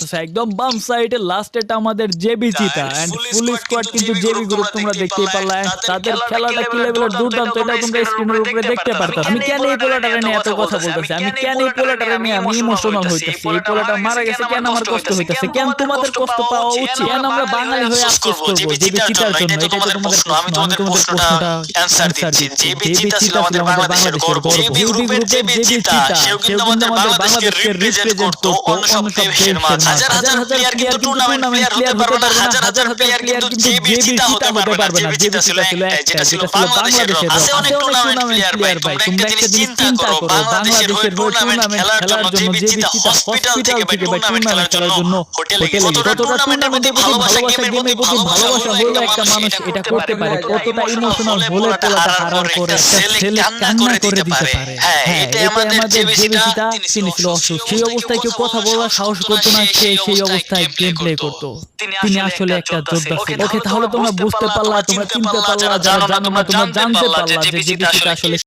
আসতেছে একদম বাম সাইডে লাস্টেটা আমাদের জেবি চিতা এন্ড ফুল স্কোয়াড কিন্তু জেবি গ্রুপ তোমরা দেখতেই পারলা। তাদের খেলাটা কি লেভেলের দুর্দান্ত এটা তোমরা স্ক্রিনের উপরে দেখতে পারতা। আমি কেন এই পোলাটারে নিয়ে এত কথা বলতেছি, আমি কেন এই পোলাটারে নিয়ে আমি ইমোশনাল হইতেছি, এই পোলাটা মারা গেছে কেন আমার কষ্ট হইতেছে, কেন তোমাদের কষ্ট পাওয়া উচিত, কেন আমরা বাঙালি হয়ে আফসোস করব জেবি চিতার জন্য। এটা তো তোমাদের প্রশ্ন, আমি তোমাদের প্রশ্নটা অ্যানসার দিচ্ছি। জেবি চিতা ছিল আমাদের বাংলাদেশের গর্ব। জেবি গ্রুপের জেবি চিতা সেও কিন্তু আমাদের বাংলাদেশকে রিপ্রেজেন্ট করতো অন্য সব দেশের মাঝে। হাজার হাজার প্লেয়ার কিন্তু টুর্নামেন্ট প্লেয়ার হতে পারবে না, হাজার হাজার প্লেয়ার কিন্তু জেবি চিতা হতে পারবে না। জেবি চিতা ছিল একটাই, যেটা ছিল বাংলাদেশের। আছে অনেক টুর্নামেন্ট প্লেয়ার ভাই, তোমরা একটা জিনিস চিন্তা করো, বাংলাদেশের হয়ে টুর্নামেন্ট খেলার জন্য জেবি চিতা হসপিটাল থেকে ভাই টুর্নামেন্ট খেলার জন্য হোটেলে গেছে। কতটা টুর্নামেন্টের প্রতি ভালোবাসা, গেমের প্রতি ভালোবাসা হলো একটা মানুষ এটা করতে পারে, কতটা ইমোশনাল হলে পোলাটা হারার পরে একটা ছেলে কান্না করে দিতে পারে। হ্যাঁ, এটা আমাদের জেবি চিতা তিনি ছিল অসুস্থ, সেই অবস্থায় কেউ কথা বলার সাহস করতো না, সেই অবস্থায় গেম প্লে করতো। তিনি আসলে একটা যোদ্ধা ছিল। ওকে, তাহলে তোমরা বুঝতে পারলা, তোমরা চিনতে পারলা, যারা জানো না তোমরা জানতে পারলা যে জেবি চিতা আসলে